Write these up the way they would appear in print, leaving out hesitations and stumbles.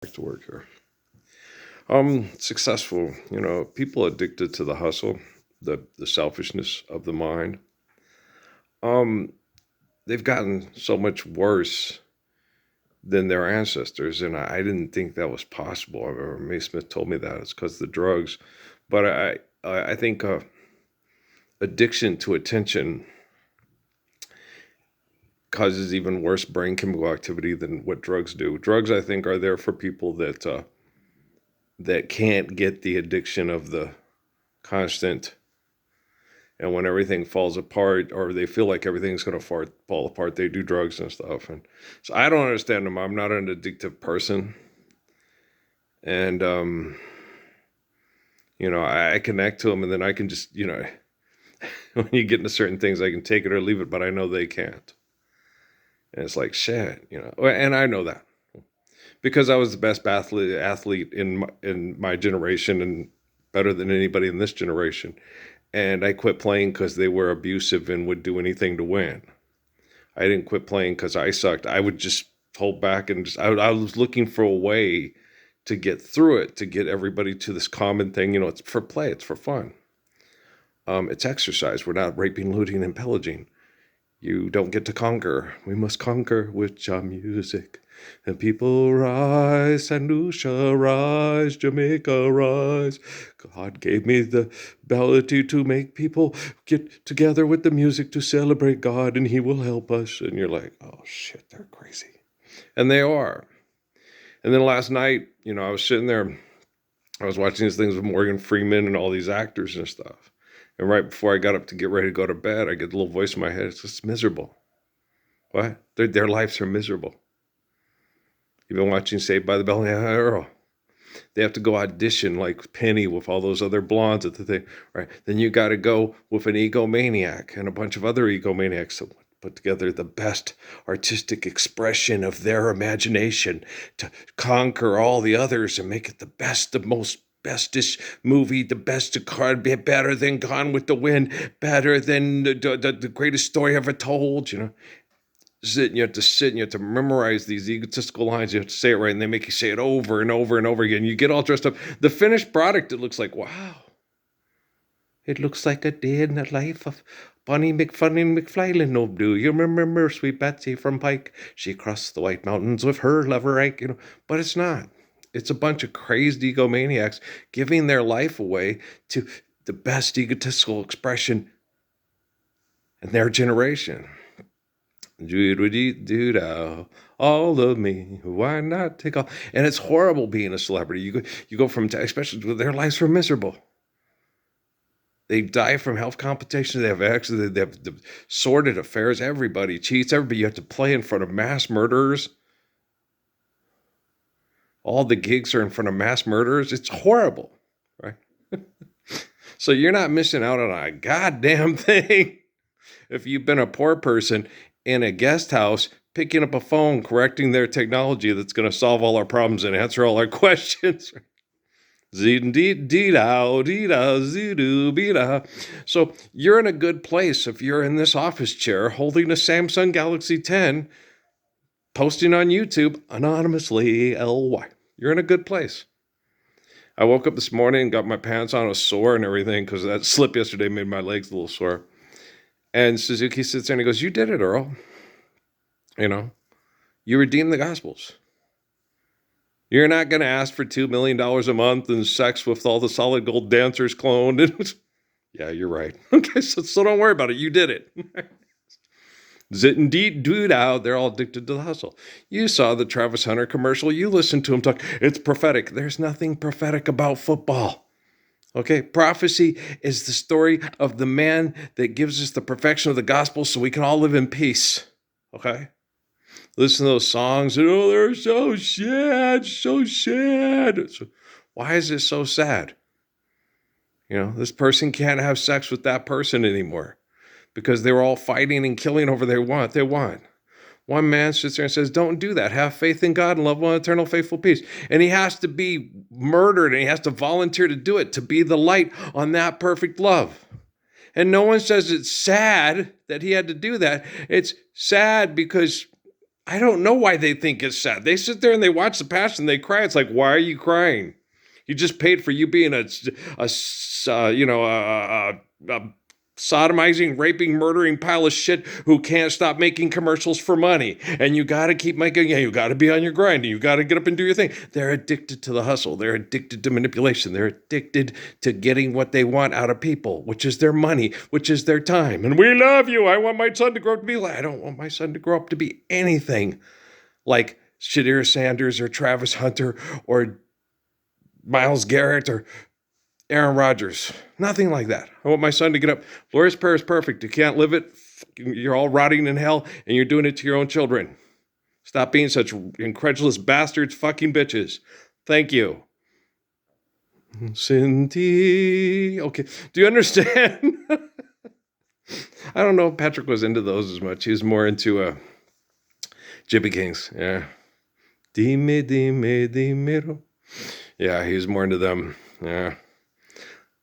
Back to work here. Successful. People addicted to the hustle, the selfishness of the mind. Um, they've gotten so much worse than their ancestors, and I didn't think that was possible. I remember May Smith told me that it's because of the drugs, but I think addiction to attention causes even worse brain chemical activity than what drugs do. Drugs, I think, are there for people that can't get the addiction of the constant, and when everything falls apart or they feel like everything's going to fall apart, they do drugs and stuff. And so I don't understand them. I'm not an addictive person. And I connect to them, and then I can just, when you get into certain things, I can take it or leave it, but I know they can't. And it's like, shit, and I know that because I was the best athlete in my generation, and better than anybody in this generation. And I quit playing because they were abusive and would do anything to win. I didn't quit playing because I sucked. I would just hold back and I was looking for a way to get through it, to get everybody to this common thing. It's for play, it's for fun. It's exercise. We're not raping, looting, and pillaging. You don't get to conquer. We must conquer with our music. And people rise, St. Lucia rise, Jamaica rise. God gave me the ability to make people get together with the music to celebrate God, and He will help us. And you're like, oh shit, they're crazy. And they are. And then last night, I was sitting there, I was watching these things with Morgan Freeman and all these actors and stuff. And right before I got up to get ready to go to bed, I get a little voice in my head. It's just miserable. What? Their lives are miserable. You've been watching Saved by the Bell? Yeah, Earl. They have to go audition like Penny with all those other blondes at the thing, right? Then you got to go with an egomaniac and a bunch of other egomaniacs to put together the best artistic expression of their imagination to conquer all the others and make it the best, the most bestest movie, the best card, better than Gone with the Wind, better than the greatest story ever told, you have to sit and you have to memorize these egotistical lines. You have to say it right, and they make you say it over and over and over again. You get all dressed up. The finished product, it looks like, wow. It looks like a day in the life of Bonnie McFlyland. No, do you remember sweet Betsy from Pike? She crossed the White Mountains with her lover Ike, but it's not. It's a bunch of crazed egomaniacs giving their life away to the best egotistical expression in their generation. Do all of me. Why not take all? And it's horrible being a celebrity. You go from especially their lives were miserable. They die from health complications. They have accidents. They have the sordid affairs. Everybody cheats. Everybody. You have to play in front of mass murderers. All the gigs are in front of mass murderers. It's horrible, right? So you're not missing out on a goddamn thing if you've been a poor person in a guest house picking up a phone, correcting their technology that's going to solve all our problems and answer all our questions. So you're in a good place if you're in this office chair holding a Samsung Galaxy 10, posting on YouTube anonymously, LY. You're in a good place. I woke up this morning and got my pants on, a sore and everything because that slip yesterday made my legs a little sore. And Suzuki sits there and he goes, you did it, Earl. You redeemed the Gospels. You're not going to ask for $2 million a month and sex with all the solid gold dancers cloned. Yeah, you're right. Okay, so don't worry about it. You did it. Zit indeed, dude out. They're all addicted to the hustle. You saw the Travis Hunter commercial. You listened to him talk. It's prophetic. There's nothing prophetic about football. Okay, prophecy is the story of the man that gives us the perfection of the gospel so we can all live in peace. Okay? Listen to those songs. They're so sad, so sad. So, why is it so sad? This person can't have sex with that person anymore because they were all fighting and killing over what they want. One man sits there and says, don't do that. Have faith in God and love one eternal faithful peace. And he has to be murdered and he has to volunteer to do it, to be the light on that perfect love. And no one says it's sad that he had to do that. It's sad because I don't know why they think it's sad. They sit there and they watch the Passion, they cry. It's like, why are you crying? You just paid for you being a sodomizing, raping, murdering pile of shit who can't stop making commercials for money. And you got to keep making, you got to be on your grind. You got to get up and do your thing. They're addicted to the hustle. They're addicted to manipulation. They're addicted to getting what they want out of people, which is their money, which is their time. And we love you. I want my son to grow up to be like, I don't want my son to grow up to be anything like Shadir Sanders or Travis Hunter or Myles Garrett or Aaron Rodgers. Nothing like that. I want my son to get up. Lord's Prayer is perfect. You can't live it. You're all rotting in hell, and you're doing it to your own children. Stop being such incredulous bastards, fucking bitches. Thank you. Cindy. Okay. Do you understand? I don't know if Patrick was into those as much. He was more into Gypsy Kings. Yeah. Dime, dime, dimero. Yeah, he was more into them. Yeah.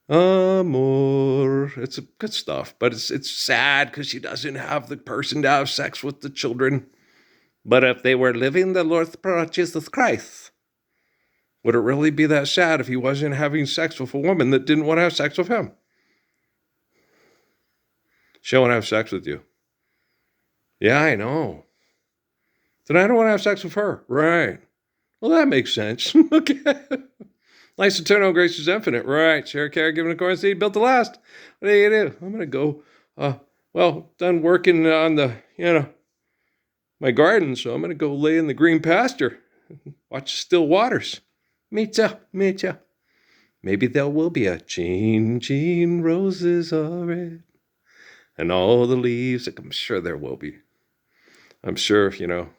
Amor. It's good stuff, but it's sad because she doesn't have the person to have sex with the children. But if they were living the Lord Jesus Christ, would it really be that sad if he wasn't having sex with a woman that didn't want to have sex with him? She don't want to have sex with you. Yeah, I know. Then I don't want to have sex with her. Right. Well, that makes sense. Okay. Life's eternal, grace is infinite. Right. Share, care, given according to seed, built to last. What do you do? I'm going to go, done working on my garden, so I'm going to go lay in the green pasture, watch the still waters. Me too. Maybe there will be a Jean, roses are red, and all the leaves, I'm sure there will be. I'm sure,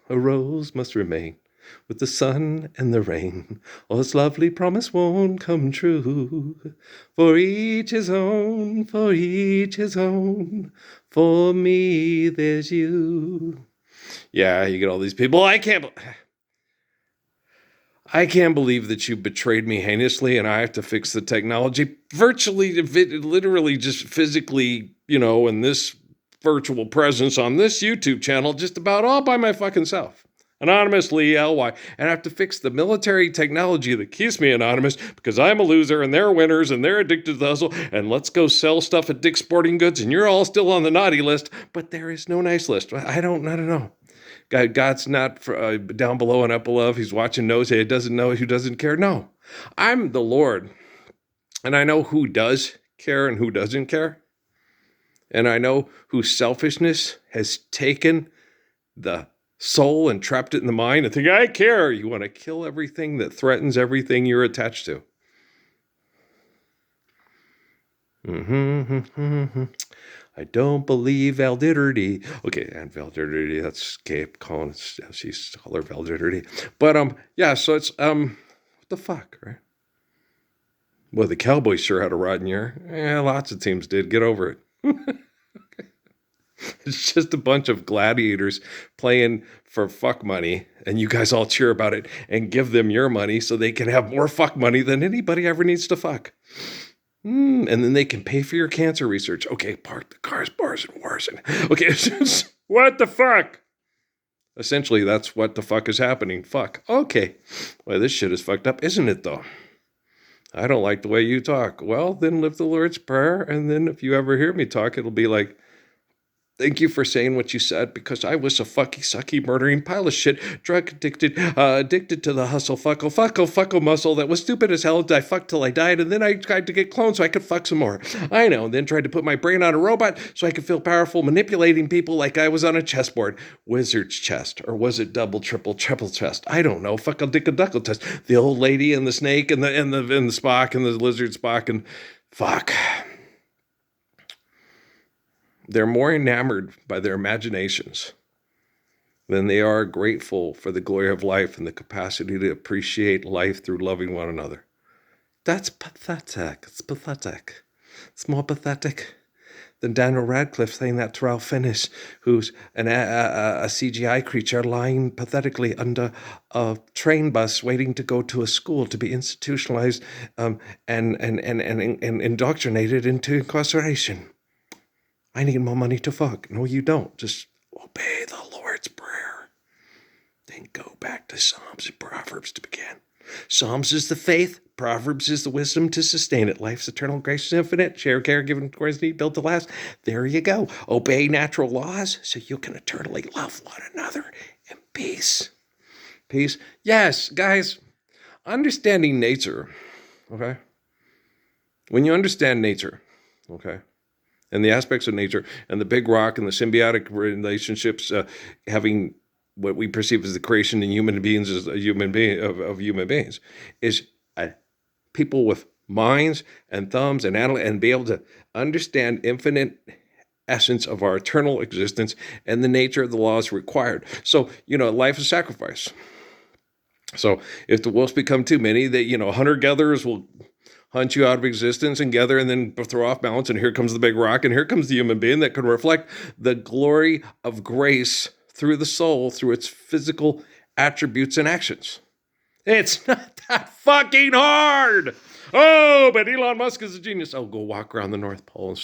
a rose must remain with the sun and the rain. All its lovely promise won't come true. For each his own, for each his own. For me, there's you. Yeah, you get all these people. I can't believe that you betrayed me heinously and I have to fix the technology. Virtually, literally, just physically, in this virtual presence on this YouTube channel, just about all by my fucking self. Anonymously, LY. And I have to fix the military technology that keeps me anonymous because I'm a loser and they're winners and they're addicted to the hustle. And let's go sell stuff at Dick's Sporting Goods and you're all still on the naughty list, but there is no nice list. I don't know. God's not down below and up above. He's watching nose. He doesn't know who doesn't care. No, I'm the Lord. And I know who does care and who doesn't care. And I know whose selfishness has taken the soul and trapped it in the mind and think, I care. You want to kill everything that threatens everything you're attached to. I don't believe validity. Okay, and validity, that's Cape calling it, she's called her validity. But so it's what the fuck, right? Well, the Cowboys sure had a rotten year. Yeah, lots of teams did. Get over it. It's just a bunch of gladiators playing for fuck money, and you guys all cheer about it and give them your money so they can have more fuck money than anybody ever needs to fuck. And then they can pay for your cancer research. Okay, park the cars, bars, and wars. Okay, what the fuck? Essentially, that's what the fuck is happening. Fuck. Okay. Well, this shit is fucked up, isn't it, though? I don't like the way you talk. Well, then live the Lord's Prayer, and then if you ever hear me talk, it'll be like, thank you for saying what you said because I was a fucky, sucky, murdering pile of shit, drug addicted, addicted to the hustle, fuckle muscle that was stupid as hell. I fucked till I died, and then I tried to get cloned so I could fuck some more. I know, and then tried to put my brain on a robot so I could feel powerful, manipulating people like I was on a chessboard. Wizard's chest, or was it double, triple chest? I don't know. Fuck a dickle test. The old lady and the snake and the Spock and the lizard Spock and fuck. They're more enamored by their imaginations than they are grateful for the glory of life and the capacity to appreciate life through loving one another. That's pathetic. It's pathetic. It's more pathetic than Daniel Radcliffe saying that to Ralph Fiennes, who's a CGI creature lying pathetically under a train bus waiting to go to a school to be institutionalized and indoctrinated into incarceration. I need more money to fuck. No, you don't. Just obey the Lord's Prayer. and go back to Psalms and Proverbs to begin. Psalms is the faith. Proverbs is the wisdom to sustain it. Life's eternal, grace is infinite. Share, care, given according to need, built to last. There you go. Obey natural laws so you can eternally love one another in peace. Peace. Yes, guys, understanding nature, okay? When you understand nature, okay, and the aspects of nature and the big rock and the symbiotic relationships, having what we perceive as the creation in human beings as a human being of human beings, is people with minds and thumbs and be able to understand infinite essence of our eternal existence and the nature of the laws required. So, life is sacrifice. So if the wolves become too many, hunter-gatherers will hunt you out of existence and gather and then throw off balance. And here comes the big rock. And here comes the human being that can reflect the glory of grace through the soul, through its physical attributes and actions. It's not that fucking hard. Oh, but Elon Musk is a genius. Oh, go walk around the North Pole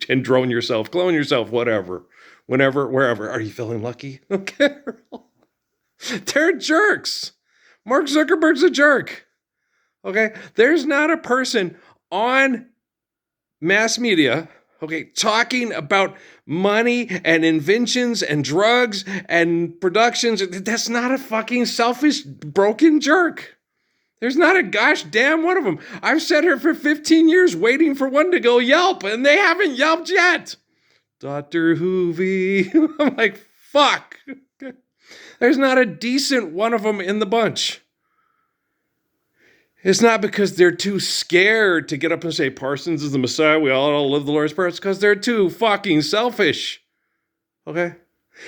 and drone yourself, clone yourself, whatever, whenever, wherever. Are you feeling lucky? Okay. They're jerks. Mark Zuckerberg's a jerk. Okay? There's not a person on mass media, okay, talking about money and inventions and drugs and productions. That's not a fucking selfish, broken jerk. There's not a gosh damn one of them. I've sat here for 15 years waiting for one to go Yelp, and they haven't Yelped yet. Dr. Hoovy. I'm like, fuck. There's not a decent one of them in the bunch. It's not because they're too scared to get up and say, Parsons is the Messiah, we all live the Lord's Prayer. It's because they're too fucking selfish. Okay?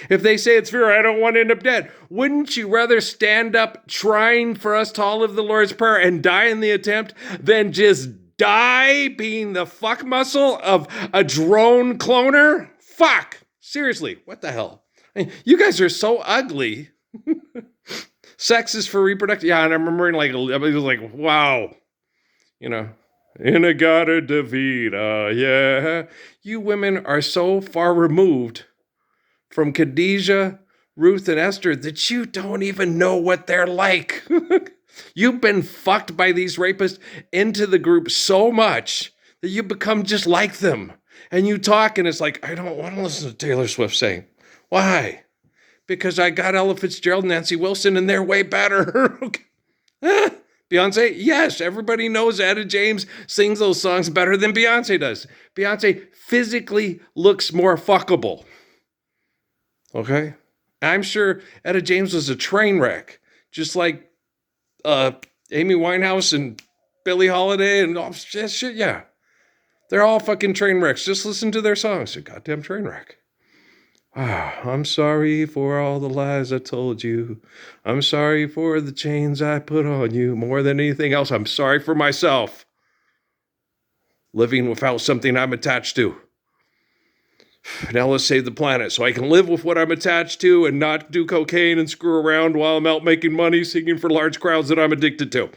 If they say it's fear, I don't want to end up dead. Wouldn't you rather stand up trying for us to all live the Lord's Prayer and die in the attempt than just die being the fuck muscle of a drone cloner? Fuck. Seriously, what the hell? I mean, you guys are so ugly. Sex is for reproduction. Yeah, and I'm remembering it was like, wow. Inagata Davida, yeah. You women are so far removed from Khadijah, Ruth, and Esther that you don't even know what they're like. You've been fucked by these rapists into the group so much that you become just like them. And you talk and it's like, I don't want to listen to Taylor Swift sing. Why? Because I got Ella Fitzgerald and Nancy Wilson and they're way better. Beyonce? Yes, everybody knows Etta James sings those songs better than Beyonce does. Beyonce physically looks more fuckable. Okay? I'm sure Etta James was a train wreck. Just like Amy Winehouse and Billie Holiday and all shit, yeah. They're all fucking train wrecks. Just listen to their songs. A goddamn train wreck. I'm sorry for all the lies I told you. I'm sorry for the chains I put on you. More than anything else, I'm sorry for myself. Living without something I'm attached to. Now let's save the planet so I can live with what I'm attached to and not do cocaine and screw around while I'm out making money singing for large crowds that I'm addicted to.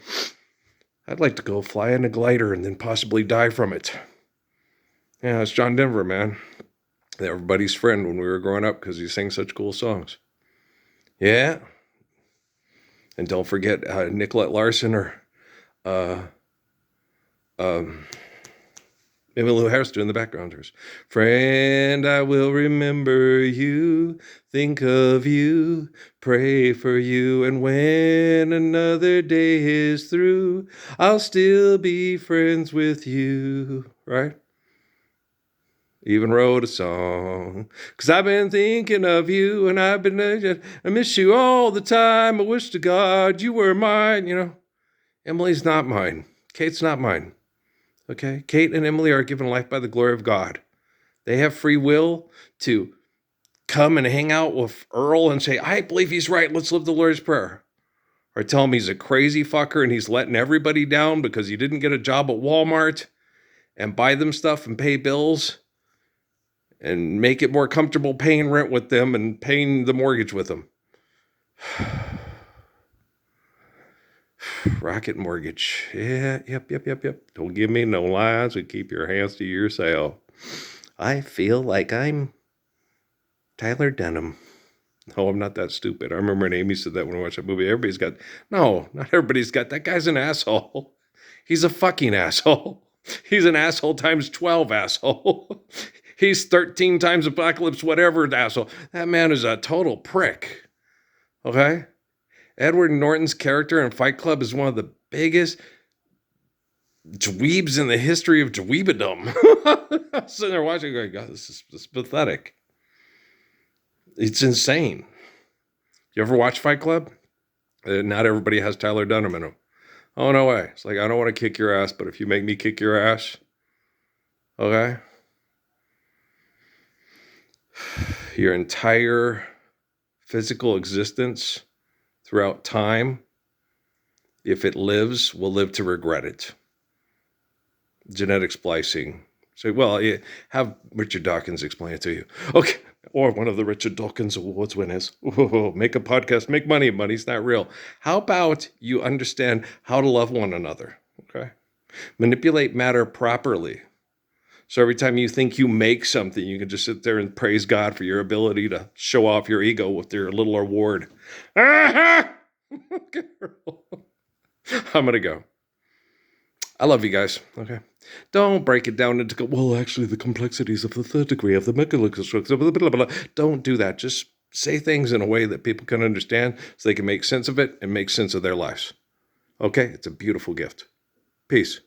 I'd like to go fly in a glider and then possibly die from it. Yeah, it's John Denver, man. Everybody's friend when we were growing up because he sang such cool songs. Yeah. And don't forget Nicolette Larson or Emmylou Harris doing the backgrounders. Friend, I will remember you, think of you, pray for you, and when another day is through, I'll still be friends with you. Right? Even wrote a song, 'cause I've been thinking of you, and I miss you all the time. I wish to God you were mine, Emily's not mine. Kate's not mine. Okay? Kate and Emily are given life by the glory of God. They have free will to come and hang out with Earl and say, I believe he's right, let's live the Lord's Prayer. Or tell him he's a crazy fucker and he's letting everybody down because he didn't get a job at Walmart and buy them stuff and pay bills. And make it more comfortable paying rent with them and paying the mortgage with them. Rocket mortgage. Yeah, yep. Don't give me no lies and keep your hands to yourself. I feel like I'm Tyler Denham. No, I'm not that stupid. I remember when Amy said that when we watched that movie. No, not everybody's got, that guy's an asshole. He's a fucking asshole. He's an asshole times 12 asshole. He's 13 times apocalypse, whatever asshole. That man is a total prick. Okay? Edward Norton's character in Fight Club is one of the biggest dweebs in the history of dweebedom. I was sitting there watching, going, God, this is pathetic. It's insane. You ever watch Fight Club? Not everybody has Tyler Dunham in them. Oh, no way. It's like, I don't want to kick your ass, but if you make me kick your ass, okay? Your entire physical existence throughout time, if it lives, will live to regret it. Genetic splicing. So, well, have Richard Dawkins explain it to you. Okay. Or one of the Richard Dawkins Awards winners. Whoa, make a podcast, make money. Money's not real. How about you understand how to love one another? Okay. Manipulate matter properly. So every time you think you make something, you can just sit there and praise God for your ability to show off your ego with your little award. I'm going to go. I love you guys. Okay. Don't break it down into, well, actually, the complexities of the third degree of the megaconstruction, blah, blah, blah, blah. Don't do that. Just say things in a way that people can understand so they can make sense of it and make sense of their lives. Okay? It's a beautiful gift. Peace.